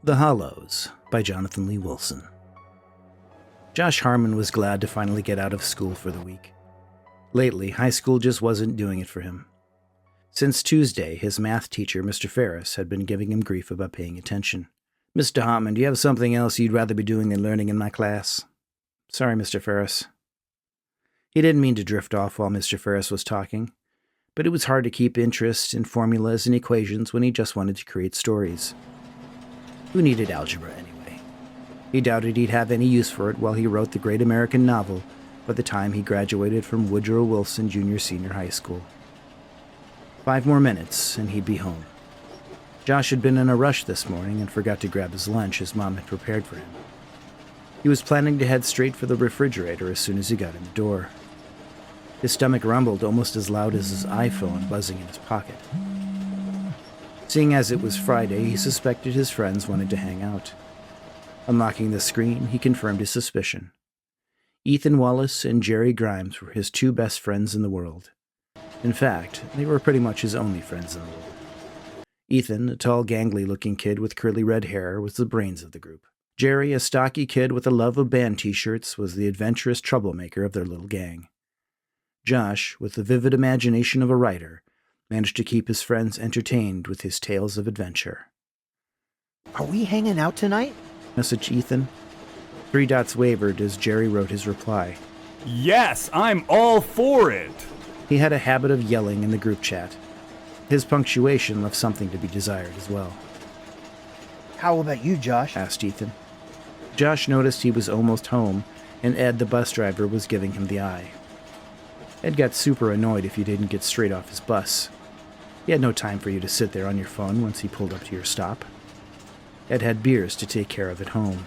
The Hollows by Jonathan Lee Wilson. Josh Harmon was glad to finally get out of school for the week. Lately, high school just wasn't doing it for him. Since Tuesday, his math teacher, Mr. Ferris, had been giving him grief about paying attention. "Mr. Harmon, do you have something else you'd rather be doing than learning in my class?" "Sorry, Mr. Ferris." He didn't mean to drift off while Mr. Ferris was talking, but it was hard to keep interest in formulas and equations when he just wanted to create stories. Who needed algebra anyway? He doubted he'd have any use for it while he wrote the great American novel by the time he graduated from Woodrow Wilson Junior-Senior High School. 5 more minutes, and he'd be home. Josh had been in a rush this morning and forgot to grab his lunch his mom had prepared for him. He was planning to head straight for the refrigerator as soon as he got in the door. His stomach rumbled almost as loud as his iPhone buzzing in his pocket. Seeing as it was Friday, he suspected his friends wanted to hang out. Unlocking the screen, he confirmed his suspicion. Ethan Wallace and Jerry Grimes were his 2 best friends in the world. In fact, they were pretty much his only friends in the world. Ethan, a tall, gangly-looking kid with curly red hair, was the brains of the group. Jerry, a stocky kid with a love of band t-shirts, was the adventurous troublemaker of their little gang. Josh, with the vivid imagination of a writer, managed to keep his friends entertained with his tales of adventure. "Are we hanging out tonight?" messaged Ethan. 3 dots wavered as Jerry wrote his reply. "Yes, I'm all for it!" He had a habit of yelling in the group chat. His punctuation left something to be desired as well. "How about you, Josh?" asked Ethan. Josh noticed he was almost home, and Ed, the bus driver, was giving him the eye. Ed got super annoyed if you didn't get straight off his bus. He had no time for you to sit there on your phone once he pulled up to your stop. Ed had beers to take care of at home.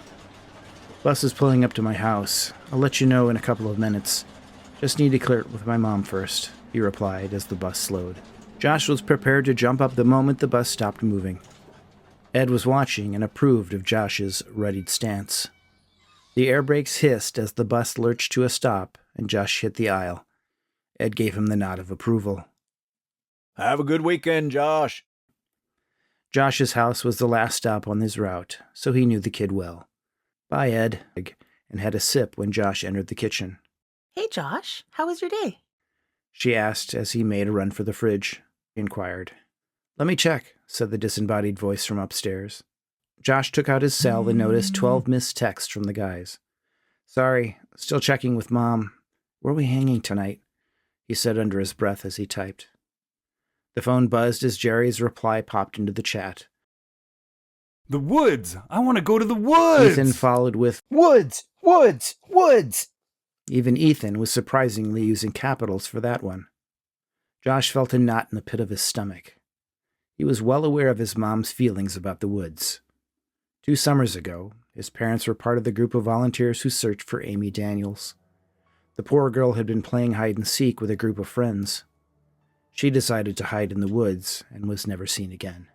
"Bus is pulling up to my house. I'll let you know in a couple of minutes. Just need to clear it with my mom first," he replied as the bus slowed. Josh was prepared to jump up the moment the bus stopped moving. Ed was watching and approved of Josh's readied stance. The air brakes hissed as the bus lurched to a stop and Josh hit the aisle. Ed gave him the nod of approval. "Have a good weekend, Josh." Josh's house was the last stop on his route, so he knew the kid well. "Bye, Ed," and had a sip when Josh entered the kitchen. "Hey, Josh, how was your day?" she asked as he made a run for the fridge. He inquired. "Let me check," said the disembodied voice from upstairs. Josh took out his cell and noticed 12 missed texts from the guys. "Sorry, still checking with Mom. Where are we hanging tonight?" he said under his breath as he typed. The phone buzzed as Jerry's reply popped into the chat. "The woods! I want to go to the woods!" Ethan followed with, "Woods! Woods! Woods!" Even Ethan was surprisingly using capitals for that one. Josh felt a knot in the pit of his stomach. He was well aware of his mom's feelings about the woods. 2 summers ago, his parents were part of the group of volunteers who searched for Amy Daniels. The poor girl had been playing hide-and-seek with a group of friends. She decided to hide in the woods and was never seen again.